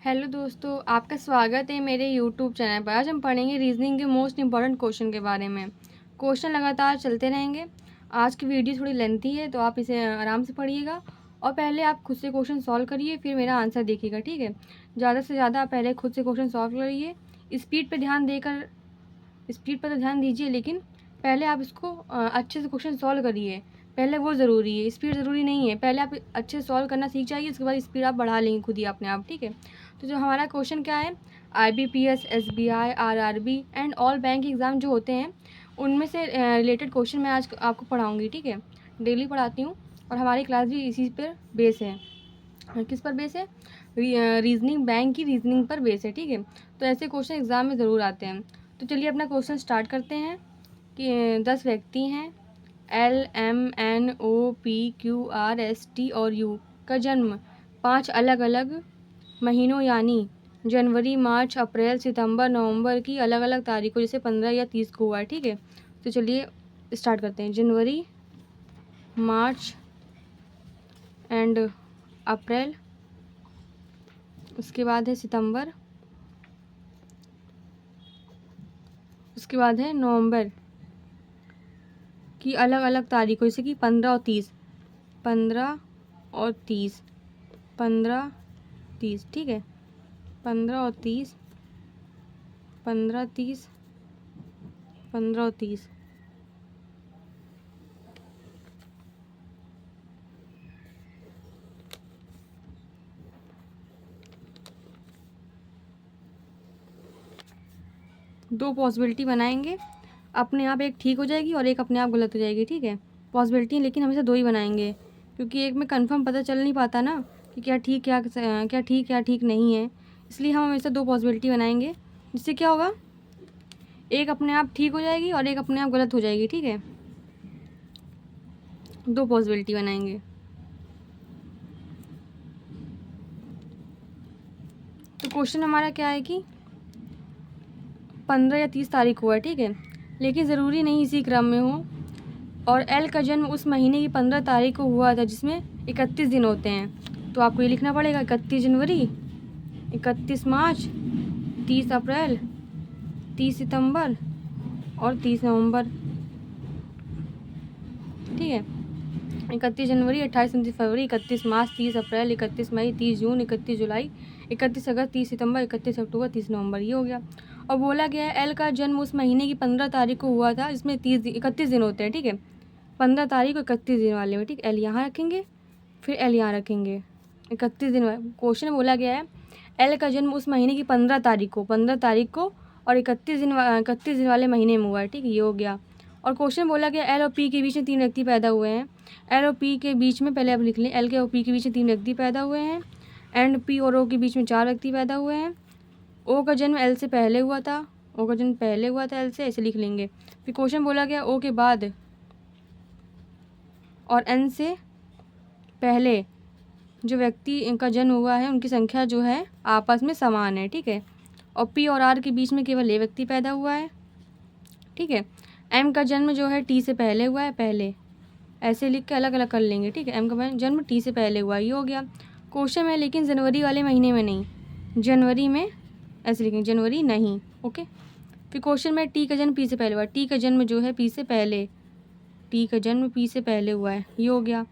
Hello दोस्तों, आपका स्वागत है मेरे यूट्यूब चैनल पर। आज हम पढ़ेंगे रीजनिंग के मोस्ट इंपॉर्टेंट क्वेश्चन के बारे में। क्वेश्चन लगातार चलते रहेंगे। आज की वीडियो थोड़ी लेंथी है तो आप इसे आराम से पढ़िएगा और पहले आप खुद से क्वेश्चन सॉल्व करिए, फिर मेरा आंसर देखिएगा, ठीक है। ज़्यादा से ज़्यादा आप पहले खुद से क्वेश्चन सॉल्व करिए। स्पीड पर ध्यान देकर स्पीड पर तो ध्यान दीजिए, लेकिन पहले आप इसको अच्छे से क्वेश्चन सॉल्व करिए। पहले वो ज़रूरी है, स्पीड ज़रूरी नहीं है। पहले आप अच्छे से सॉल्व करना सीख जाइए, उसके बाद स्पीड आप बढ़ा लेंगे खुद ही अपने आप, ठीक है। तो जो हमारा क्वेश्चन क्या है, IBPS, SBI, RRB and all bank exam जो होते हैं उनमें से रिलेटेड क्वेश्चन मैं आज आपको पढ़ाऊँगी, ठीक है। डेली पढ़ाती हूँ और हमारी क्लास भी इसी पर बेस है। किस पर बेस है? रीजनिंग, बैंक की रीजनिंग पर बेस है, ठीक है। तो ऐसे क्वेश्चन एग्ज़ाम में ज़रूर आते हैं। तो चलिए अपना क्वेश्चन स्टार्ट करते हैं कि 10 व्यक्ति हैं, LMNOPQRST और U का जन्म 5 अलग अलग महीनों यानी जनवरी, मार्च, अप्रैल, सितंबर, नवंबर की अलग अलग तारीखों, जैसे 15 या 30 को हुआ है, ठीक है। तो चलिए स्टार्ट करते हैं। जनवरी, मार्च एंड अप्रैल, उसके बाद है सितंबर, उसके बाद है नवंबर की अलग अलग तारीखों, जैसे कि 15 और 30, 15 और 30, 15, 30, ठीक है। 15 और 30, 15, 30, 15 और 30। दो पॉसिबिलिटी बनाएंगे, अपने आप एक ठीक हो जाएगी और एक अपने आप गलत हो जाएगी, ठीक है। पॉसिबिलिटी लेकिन हमेशा दो ही बनाएंगे, क्योंकि एक में कंफर्म पता चल नहीं पाता ना कि क्या ठीक क्या ठीक नहीं है। इसलिए हम हमेशा दो पॉसिबिलिटी बनाएंगे, जिससे क्या होगा, एक अपने आप ठीक हो जाएगी और एक अपने आप गलत हो जाएगी, ठीक है। दो पॉसिबिलिटी बनाएंगे। तो क्वेश्चन हमारा क्या है कि 15 या 30 तारीख हुआ है, ठीक है, लेकिन ज़रूरी नहीं इसी क्रम में हो। और एल का जन्म उस महीने की 15 तारीख को हुआ था, जिसमें 31 दिन होते हैं। तो आपको ये लिखना पड़ेगा 31 जनवरी, 31 मार्च, 30 अप्रैल, 30 सितंबर और 30 नवंबर, ठीक है। 31 जनवरी, 28 29 फरवरी, 31 मार्च, 30 अप्रैल, 31 मई, 30 जून, 31 जुलाई, 31 अगस्त, 30 सितंबर, 31 अक्टूबर, 30 नवंबर, ये हो गया। और बोला गया है एल का जन्म उस महीने की 15 तारीख को हुआ था, जिसमें 31 दिन होते हैं, ठीक है। 15 तारीख को 31 दिन वाले में, ठीक, एल यहाँ रखेंगे, फिर एल यहाँ रखेंगे, 31 दिन वाले। क्वेश्चन में बोला गया है एल का जन्म उस महीने की 15 तारीख को, 15 तारीख को और 31 दिन वाले महीने में हुआ है, ठीक है, ये हो गया। और क्वेश्चन बोला गया एल और पी के बीच में 3 व्यक्ति पैदा हुए हैं। एल और पी के बीच में, पहले आप लिख लें, एल के और पी के बीच में 3 व्यक्ति पैदा हुए हैं, एंड पी और ओ के बीच में 4 व्यक्ति पैदा हुए हैं। ओ का जन्म एल से पहले हुआ था, ओ का जन्म पहले हुआ था एल से, ऐसे लिख लेंगे। फिर क्वेश्चन बोला गया ओ के बाद और एन से पहले जो व्यक्ति का जन्म हुआ है उनकी संख्या जो है आपस में समान है, ठीक है। और पी और आर के बीच में केवल एक व्यक्ति पैदा हुआ है, ठीक है। एम का जन्म जो है टी से पहले हुआ है, पहले ऐसे लिख के अलग अलग कर लेंगे, ठीक है। एम का जन्म टी से पहले हुआ, ये हो गया। क्वेश्चन में लेकिन जनवरी वाले महीने में नहीं, जनवरी में ऐसे लिखेंगे, जनवरी नहीं, ओके। फिर क्वेश्चन में टी का जन्म पी से पहले हुआ, टी का जन्म जो है पी से पहले, टी का जन्म पी से पहले हुआ है, ये हो गया।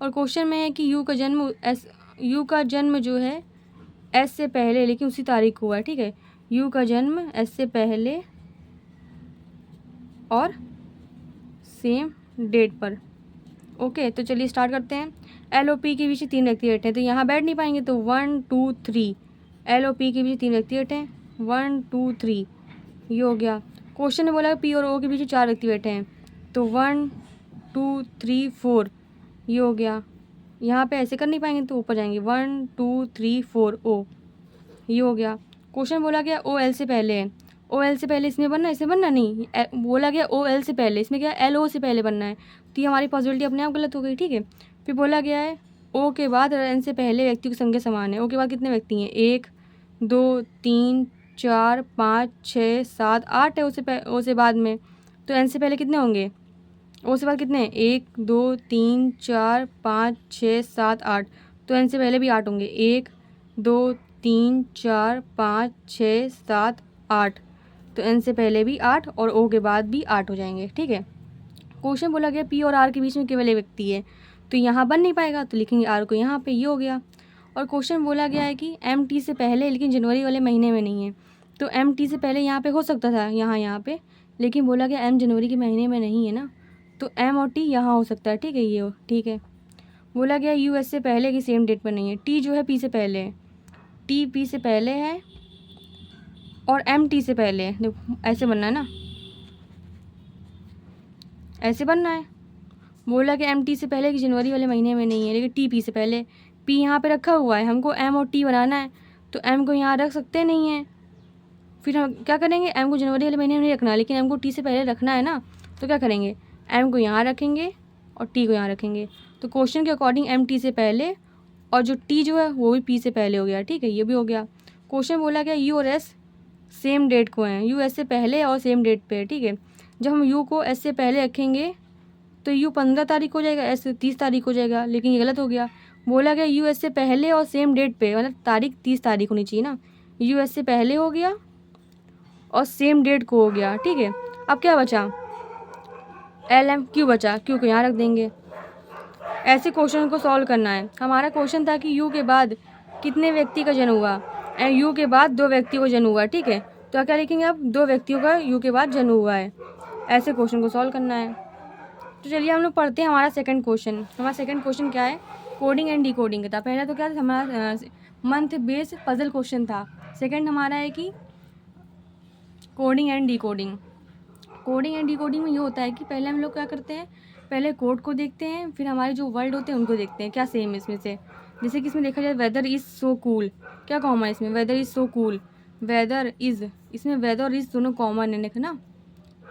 और क्वेश्चन में है कि यू का जन्म जो है एस से पहले लेकिन उसी तारीख को हुआ है, ठीक है। यू का जन्म एस से पहले और सेम डेट पर, ओके। तो चलिए स्टार्ट करते हैं। एल ओ पी के बीच 3 व्यक्ति बैठे हैं, तो यहाँ बैठ नहीं पाएंगे, तो 1 2 3, एल ओ पी के बीच 3 व्यक्ति बैठे हैं, 1 2 3, ये हो गया। क्वेश्चन ने बोला पी और ओ के बीच 4 व्यक्ति बैठे हैं, तो 1 2 3 4, ये हो गया। यहाँ पे ऐसे कर नहीं पाएंगे तो ऊपर जाएंगे, 1 2 3 4 ओ, ये हो गया। क्वेश्चन बोला गया ओ एल से पहले है, ओ एल से पहले इसमें बनना है, इसमें बनना नहीं, बोला गया ओ एल से पहले, इसमें क्या एल ओ से पहले बनना है, तो ये हमारी पॉसिबिलिटी अपने आप गलत हो गई, ठीक है। फिर बोला गया है ओ के बाद एन से पहले व्यक्ति की संख्या समान है। ओ के बाद कितने व्यक्ति हैं, 1 2 3 4 5 6 7 8 है ओ से बाद में, तो एन से पहले कितने होंगे, ओ से बाद कितने हैं, 1 2 3 4 5 6 7 8, तो एन से पहले भी 8 होंगे, 1 2 3 4 5 6 7 8, तो एन से पहले भी 8 और ओ के बाद भी 8 हो जाएंगे। ठीक है। क्वेश्चन बोला गया पी और आर के बीच में केवल एक व्यक्ति है, तो यहाँ बन नहीं पाएगा, तो लिखेंगे आर को यहाँ पे, ये हो गया। और क्वेश्चन बोला गया है कि एम टी से पहले लेकिन जनवरी वाले महीने में नहीं है, तो एम टी से पहले यहाँ पे हो सकता था, यहाँ पे, लेकिन बोला गया एम जनवरी के महीने में नहीं है ना, तो एम और टी यहाँ हो सकता है। ठीक है, ये ठीक है। बोला गया यू एस से पहले की सेम डेट पर नहीं है, टी जो है पी से पहले है, टी पी से पहले है और एम टी से पहले है। देखो ऐसे बनना है ना, ऐसे बनना है। बोला कि एम टी से पहले कि जनवरी वाले महीने में नहीं है, लेकिन टी पी से पहले, पी यहाँ पे रखा हुआ है, हमको एम और टी बनाना है, तो एम को यहाँ रख सकते नहीं हैं। फिर हम क्या करेंगे, एम को जनवरी वाले महीने में नहीं रखना, लेकिन एम को टी से पहले रखना है ना, तो क्या करेंगे, एम को यहाँ रखेंगे और टी को यहाँ रखेंगे। तो क्वेश्चन के अकॉर्डिंग एम टी से पहले और जो टी जो है वो भी पी से पहले हो गया। ठीक है, ये भी हो गया। क्वेश्चन बोला गया यू और एस सेम डेट को हैं, यू एस से पहले और सेम डेट पे है। ठीक है, जब हम यू को एस से पहले रखेंगे तो यू 15 तारीख हो जाएगा, एस 30 तारीख हो जाएगा, लेकिन ये गलत हो गया। बोला गया यू एस से पहले और सेम डेट पे, मतलब तारीख 30 तारीख होनी चाहिए ना, यू एस से पहले हो गया और सेम डेट को हो गया। ठीक है, अब क्या बचा, एल एम क्यू बचा, क्यू को यहाँ रख देंगे। ऐसे क्वेश्चन को सॉल्व करना है। हमारा क्वेश्चन था कि यू के बाद कितने व्यक्ति का जन्म हुआ, यू के बाद 2 व्यक्तियों का जन्म हुआ। ठीक है, तो क्या लिखेंगे, अब 2 व्यक्तियों का यू के बाद जन्म हुआ है। ऐसे क्वेश्चन को सॉल्व करना है। तो चलिए हम लोग पढ़ते हैं हमारा सेकंड क्वेश्चन। हमारा सेकंड क्वेश्चन क्या है, कोडिंग एंड डिकोडिंग का था। पहला तो क्या था हमारा मंथ बेस्ड पजल क्वेश्चन था। सेकंड हमारा है कि coding and decoding. Coding and decoding में ये होता है कि पहले हम लोग क्या करते हैं, पहले कोड को देखते हैं, फिर हमारे जो वर्ड होते हैं उनको देखते हैं क्या सेम है इसमें से। जैसे कि इसमें देखा जाए वेदर इज़ सो कूल, क्या कॉमन है इसमें, weather is so cool, weather is, इसमें वेदर और इज़ दोनों कॉमन है, देखना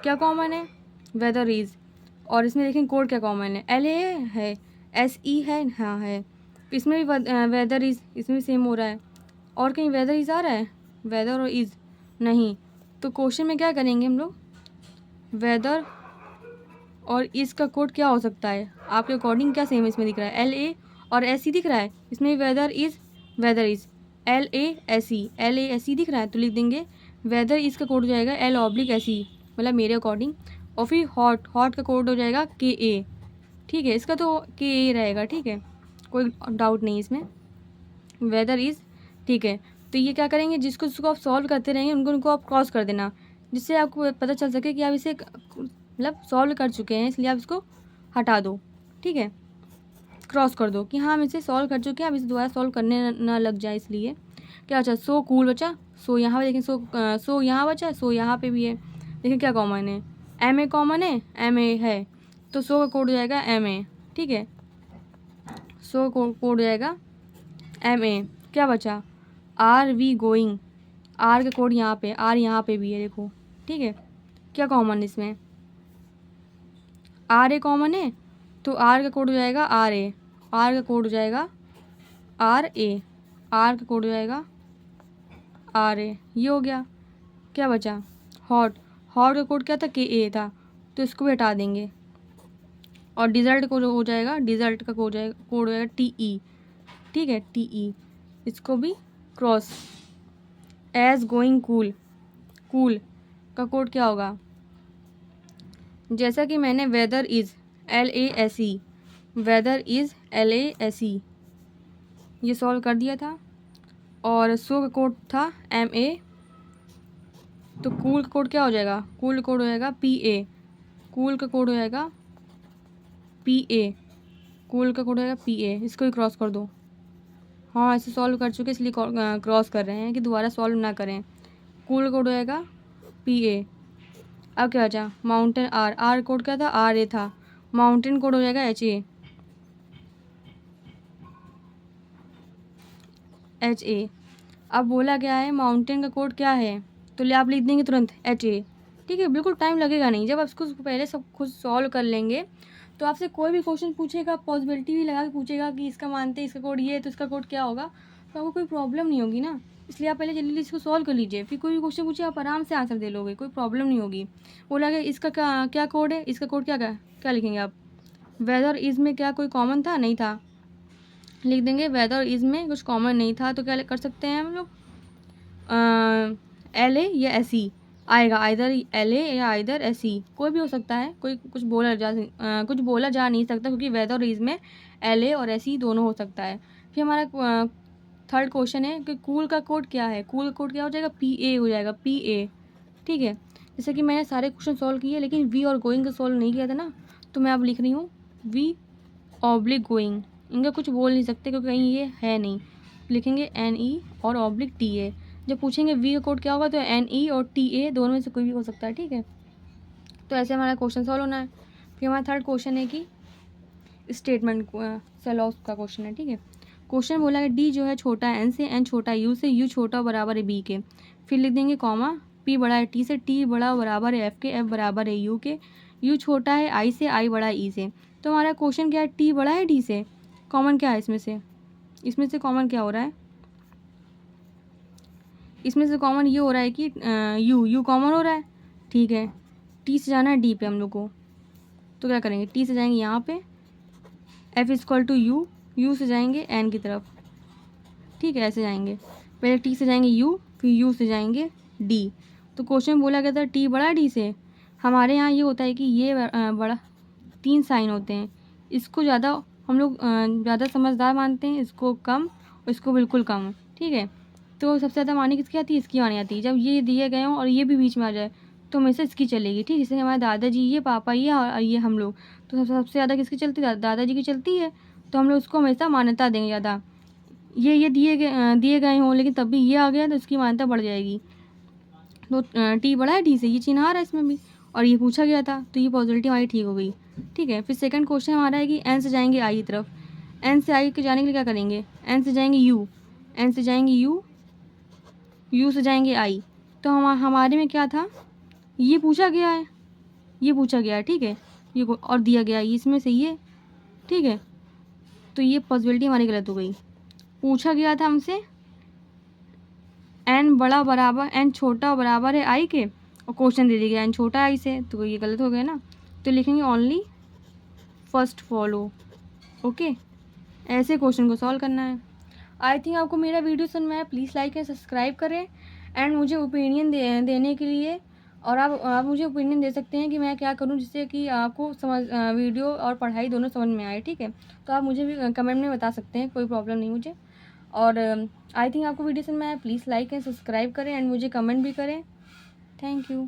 क्या कॉमन है, वेदर इज़। और इसमें देखें कोड क्या कॉमन है, एल ए है, एस ई है, हाँ है। इसमें भी वेदर इज़, इसमें भी सेम हो रहा है। और कहीं वेदर इज़ आ रहा है, वेदर और इज़ नहीं। तो क्वेश्चन में क्या करेंगे हम लोग, वेदर और इज़ का कोड क्या हो सकता है, आपके अकॉर्डिंग क्या सेम इसमें दिख रहा है, एल ए और एस ई दिख रहा है, इसमें भी weather is, weather is, L A S E, L A S E दिख रहा है, तो लिख देंगे वेदर इज़ का कोड हो जाएगा एल ऑब्लिक एस ई, मतलब मेरे अकॉर्डिंग। और फिर हॉट, हॉट का कोड हो जाएगा के ए। ठीक है, इसका तो के ए रहेगा। ठीक है, कोई डाउट नहीं इसमें, वेदर इज़। ठीक है, तो ये क्या करेंगे, जिसको आप सॉल्व करते रहेंगे उनको आप क्रॉस कर देना, जिससे आपको पता चल सके कि आप इसे मतलब सॉल्व कर चुके हैं, इसलिए आप इसको हटा दो। ठीक है, क्रॉस कर दो कि हाँ हम इसे सॉल्व कर चुके हैं, अब इसे दोबारा सॉल्व करने ना लग जाए, इसलिए। क्या बचा, सो कूल बचा, सो यहाँ पे देखें, सो यहाँ बचा, सो यहाँ पे भी है, देखें क्या कॉमन है, एम ए कॉमन है, एम ए है, तो सो का कोड हो जाएगा एम ए। ठीक है, सो कोड हो जाएगा एम ए। क्या बचा, आर वी गोइंग, आर का कोड यहाँ पे, आर यहाँ पे भी है देखो। ठीक है, क्या कॉमन इसमें, आर ए कॉमन है, तो आर का कोड हो जाएगा आर ए, आर का कोड हो जाएगा आर ए, आर का कोड हो जाएगा आर ए, ये हो गया। क्या बचा, हॉट, हॉट का कोड क्या था, के ए था, तो इसको भी हटा देंगे। और डिज़ल्ट को हो जाएगा, डिज़ल्ट का कोड हो जाएगा टी ई। ठीक है, टी ई, इसको भी cross. As going cool, cool का कोड क्या होगा, जैसा कि मैंने weather is, L A S E, weather is L A S E, ये सॉल्व कर दिया था। और सो का कोड था एम ए, तो कूल का कोड क्या हो जाएगा, कूल का कोड हो जाएगा पी ए, कूल का कोड हो जाएगा पी ए, कूल का कोड हो जाएगा पी ए, इसको भी क्रॉस कर दो। हाँ ऐसे सॉल्व कर चुके इसलिए क्रॉस कर रहे हैं कि दोबारा सॉल्व ना करें। कूल का कोड हो जाएगा पी ए। अब क्या बचा, माउंटेन आर, आर कोड क्या था, आर ए था, माउंटेन कोड हो जाएगा एच ए, एच ए। अब बोला गया है माउंटेन का कोड क्या है, तो ले आप लिख देंगे तुरंत एच ए। ठीक है, बिल्कुल टाइम लगेगा नहीं, जब आप इसको पहले सब खुद सॉल्व कर लेंगे तो आपसे कोई भी क्वेश्चन पूछेगा, पॉसिबिलिटी भी लगा के पूछेगा कि इसका मानते हैं इसका कोड ये है तो इसका कोड क्या होगा, तो आपको कोई प्रॉब्लम नहीं होगी ना। इसलिए आप पहले जल्दी इसको सॉल्व कर लीजिए, फिर कोई भी क्वेश्चन पूछे आप आराम से आंसर दे लोगे, कोई प्रॉब्लम नहीं होगी। बोला गया इसका क्या कोड है, इसका कोड क्या क्या लिखेंगे आप, वेदर इज़ में क्या कोई कॉमन था, नहीं था, लिख देंगे वेदर और इज़ में कुछ कॉमन नहीं था तो क्या कर सकते हैं हम लोग, एल ए या एस ई आएगा, आइदर एल ए या आइदर एस ई, कोई भी हो सकता है, कोई कुछ बोला जा नहीं सकता क्योंकि वेदर और इज़ में एल ए और एस ई दोनों हो सकता है। फिर हमारा थर्ड क्वेश्चन है कि कूल का कोड क्या है। कूल का कोड क्या हो जाएगा, पी ए हो जाएगा, पी ए। ठीक है, जैसे कि मैंने सारे क्वेश्चन सॉल्व किए लेकिन वी और गोइंग का सॉल्व नहीं किया था ना, तो मैं अब लिख रही हूँ वी ऑब्लिक गोइंग। इनका कुछ बोल नहीं सकते क्योंकि कहीं ये है नहीं, लिखेंगे एन ई और ऑब्लिक टी ए। जब पूछेंगे वी का कोड क्या होगा तो एन ई और टी ए दोनों में से कोई भी हो सकता है। ठीक है, तो ऐसे हमारा क्वेश्चन सॉल्व होना है। फिर हमारा थर्ड क्वेश्चन है कि स्टेटमेंट सेलॉस का क्वेश्चन है। ठीक है, क्वेश्चन बोला है डी जो है छोटा है एन से, एन छोटा है यू से, यू छोटा बराबर है बी के। फिर लिख देंगे कॉमा, पी बड़ा है टी से, टी बड़ा बराबर है एफ के, एफ बराबर है यू के, यू छोटा है आई से, आई बड़ा है ई से। तो हमारा क्वेश्चन क्या है, टी बड़ा है डी से, कॉमन क्या है इसमें से कॉमन क्या हो रहा है, इसमें से कॉमन ये हो रहा है कि यू कॉमन हो रहा है। ठीक है, टी से जाना है डी पे हम लोग को, तो क्या करेंगे, टी से जाएंगे यहाँ पे F equal to U, U से जाएंगे एन की तरफ। ठीक है, ऐसे जाएंगे, पहले टी से जाएंगे यू, फिर यू से जाएंगे डी। तो क्वेश्चन बोला गया था टी बड़ा है डी से। हमारे यहाँ ये होता है कि ये बड़ा 3 साइन होते हैं, इसको ज़्यादा हम लोग ज़्यादा समझदार मानते हैं, इसको कम और इसको बिल्कुल कम। ठीक है, तो सबसे ज़्यादा मानी किसकी आती है, इसकी मानी आती है। जब ये दिए गए हों और ये भी बीच में आ जाए तो हमेशा इसकी चलेगी। ठीक है, जैसे हमारे दादाजी ये, पापा ये और ये हम लोग, तो सबसे ज़्यादा किसकी चलती है, दादाजी की चलती है, तो हम लोग उसको हमेशा मान्यता देंगे ज़्यादा। ये दिए गए हों लेकिन तब भी ये आ गया तो इसकी मान्यता बढ़ जाएगी। तो टी बड़ा है डी से, ये चिन्ह आ रहा है इसमें भी, और ये पूछा गया था तो ये पॉजिटिविटी हमारी ठीक हो गई। ठीक है, फिर सेकंड क्वेश्चन हमारा है कि एन से जाएंगे आई की तरफ। एन से आई के जाने के लिए क्या करेंगे, एन से जाएंगे यू, एन से जाएंगे यू, यू से जाएंगे आई। तो हमारे में क्या था, ये पूछा गया है, ये पूछा गया है। ठीक है, ये और दिया गया है इसमें से ये। ठीक है, तो ये पॉसिबिलिटी हमारी गलत हो गई। पूछा गया था हमसे एन बड़ा बराबर, एन छोटा बराबर है आई के, और क्वेश्चन दे दिया गया एन छोटा आई से, तो ये गलत हो गया ना। तो लिखेंगे ओनली फर्स्ट फॉलो। ओके, ऐसे क्वेश्चन को सॉल्व करना है। आई थिंक आपको मेरा वीडियो समझ में आया, प्लीज़ लाइक एंड सब्सक्राइब करें। एंड मुझे ओपिनियन देने के लिए, और आप मुझे ओपिनियन दे सकते हैं कि मैं क्या करूं जिससे कि आपको वीडियो और पढ़ाई दोनों समझ में आए। ठीक है, तो आप मुझे भी कमेंट में बता सकते हैं, कोई प्रॉब्लम नहीं मुझे। और आई थिंक आपको वीडियो समझ में आया, प्लीज़ लाइक एंड सब्सक्राइब करें एंड मुझे कमेंट भी करें। Thank you.